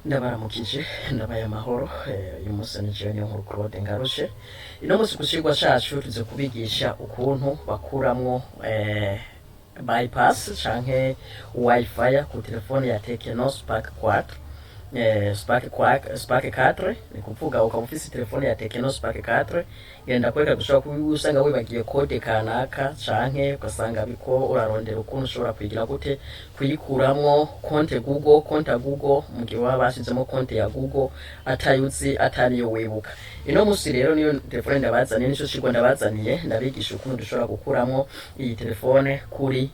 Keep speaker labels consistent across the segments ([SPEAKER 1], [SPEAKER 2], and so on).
[SPEAKER 1] Ndabaramukije ndabaye amahoro uyu munsi nije niyonkuruclaudelove ngarushe ino munsi kucigwa cacu tuze kubigisha ukuntu bakuramwo bypass canke wifi ku telefone ya Tecno Spark 4 Spark 4 ni kuvuga ukaba ufise telefone ya Tecno Spark 4 yenda kweka gushobora kubusanga wibagiye code kanaka canke ugasanga biko urarondera ukuntu ushobora kwigira gute kuyikuramwo konte Google mu gihe waba basizemo konte ya Google atayuzi ataniyo wibuka. Ino musi rero niyo telefone ndabazaniye nico cigwa ndabazaniye ndabigisha ukuntu dushobora gukuramwo iyi telefone kuri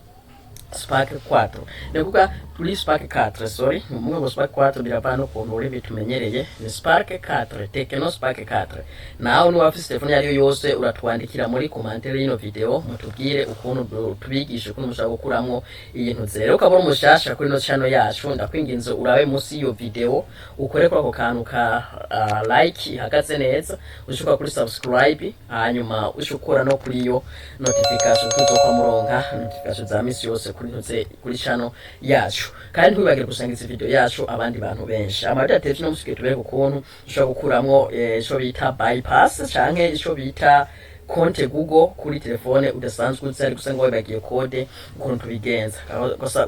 [SPEAKER 1] Spark 4. Nekuga tuli Spark 4, sorry. Mungu Spark 4 biravano kuntu uri bitumenyereye. Ni Spark 4, Tecno Spark 4. Naho ni wafise telefone yariyo yose uratwandikira muri commentaire y'ino video mutubwire ukuntu tubigisha ukuntu mushaka gukuramwo ibintu zero. Ukabona umushasha kuri no channel yacu ndakwinginze urabe musi iyo video ukore kwa ako kantu ka like ihagaze neza ushuka kuri subscribe hanyuma ushukura no kuri iyo notification kuzoka muronka notification za misi yose kuri channel yacu kandi ntwibagire gusangiza video yacu abandi bantu benshi amabya Tecno musike tubereka ukuntu ushobora gukuramwo ico bita bypass canke ico bita konte Google kuri telefone udasanzwe uzari gusanga wibagiye code ukuntu tubigenza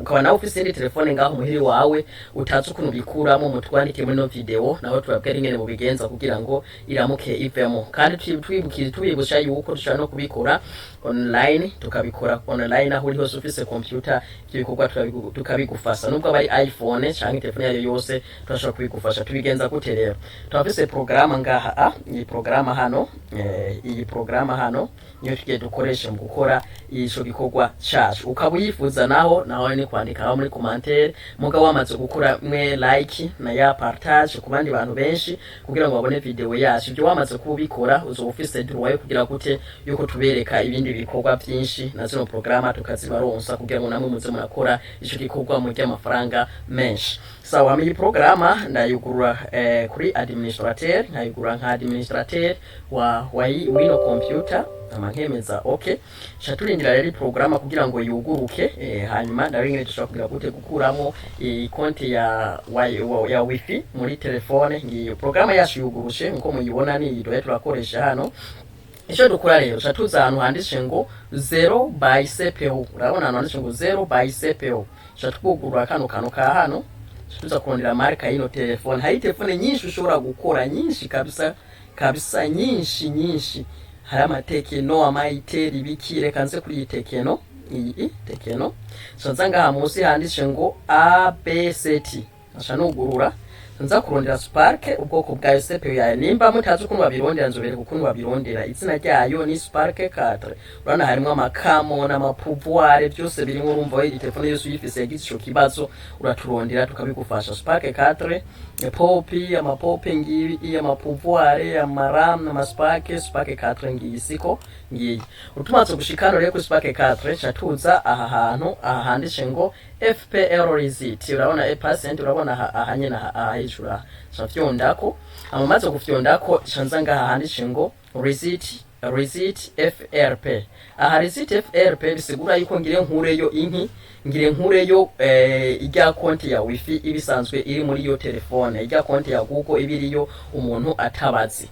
[SPEAKER 1] ukaba nawe ufise indi telefone ngaho muhiri wawe utazi ukuntu bikuramo mutwandike muri no video naho tubabwira ingene mubigenza kugira ngo iramuke ivemo kandi twibukira yuko dushobora no kubikora online tukabikora online aho uri hose ufise computer ibyo bikorwa tukabigufasha nubwo bari iPhone canke telefone yayo yose turashobora kubigufasha tubigenza gute rero turafise programme ngaha iyi programme hano niyo tugiye dukoresha mu gukora ico gikorwa cacu ukaba uyifuza naho ni kwandika muri commentaire muga wamaze gukora mwe like na ya partage ku bandi bantu benshi kugira ngo babone video yacu ibyo wamaze kubikora uzofise droit yo kugira gute yuko tubereka ibindi bikorwa byinshi na zino programme tukazibaronsa kugira ngo namwe muze murakora ico gikorwa mu ry'amafaranga menshi. Sawa mi programme ndayugurura kuri administrateur nkayugurura nka administrateur wa wino computer amankemeza okay chaturindira rero programme kugira ngo yuguruke hanyuma ndaringire dushobora kugira gute gukuramo konti ya wifi muri telefone ngiyo programme yacu yugurushe nko muyibona ni ido turakoresha hano ico dukora rero chatuza ahantu handitse ngo 0 by CPU urabona hano handitse ngo 0 by CPU chatukugurura kano ka hano tuza kurondera marka y'ino telefone hari telefone nyinshi ushobora gukora nyinshi kabisa nyinshi hari amatekeno amayiteri bikire kanze kuri Tecno iyi Tecno sonzanga ha musi handitse ngo ABCT ashanugurura nza kurondera Spark ubwoko bwa CPU yayo nimba mutazi ukuntu babirondera nzobereka ukuntu babirondera izina ryayo ni Spark 4 urana harimo amakamo n'amapouvoir byose birimo urumva iyi telefone yose uyifise yagize kibazo uraturondera tukabigufasha Spark 4 amapopi ngiyi amapouvoir amaram na Spark 4 ngiyi siko ngiyi utumatse gushikano rero ku Spark 4 chatuza aha hantu handitse ngo FPL reset urabona % urabona ahanye na ahijura cyafyondako amamaze gufyondako chanzanga handitse ngo reset FRP aha reset FRP bisigura yuko ngire nkureyo ijya konti ya wifi ibisanzwe iri muri yo telefone ijya konti ya Google ibiriyo umuntu atabazi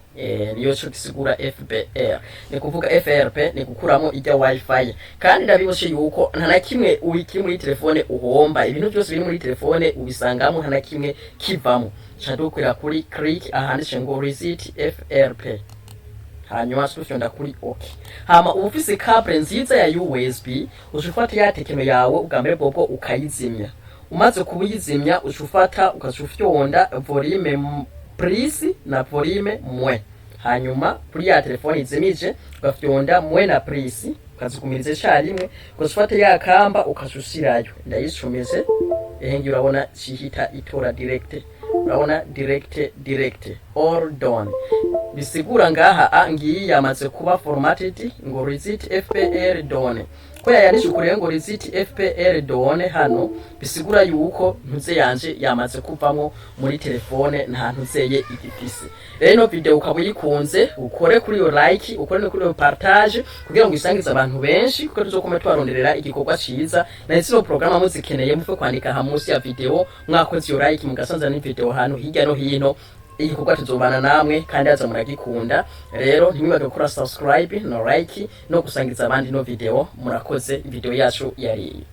[SPEAKER 1] niyo cyo gisigura FPR ni kuvuga FRP ni gukuramo ijya wifi kandi ndabiboshe yuko nta na kimwe ubikiri muri telefone uhomba ibintu byose biri muri telefone ubisangamo nta na kimwe kivamo chadukwira kuri click ahanditse ngo reset FRP hanyuma sufyonda kuri okay hama ufise cable nziza ya USB ushufata ya Tecno yawe ugambere bobwo ukayizimya umaze kubuyizimya ushufata ukashufyonda volume plus na volume mwe hanyuma kuri ya telefone izimije ugafyonda mwe na plus ukazikumirize charimwe ushufata ya kamba ukashushirayo ndayishumize ehengi urabona chihita itora urabona direct all done bisigura ngaha ngiyi yamaze kuba formatted ngo reset FPL done ko yayandije ukure ngo resiti FPR done hano bisigura yuko ntuze yanje yamaze kuvamwo muri telefone nta ntuzeye igifise. Rero video ukaba uyikunze ukore kuri yo like, ukore no kuri yo partage kugira ngo isangize abantu benshi kuko tuzokoma twaronderera igikorwa ciza. Na izo programa muzikeneye mufe kwandika hamusi ya video mwakoze yo like mugasanza ni video hano hirya no hino igikorwa tuzobana namwe kandi aza muragikunda. Rero ntimwibage gukora subscribe no like no gusangiza abandi no video. Murakoze video yacu yari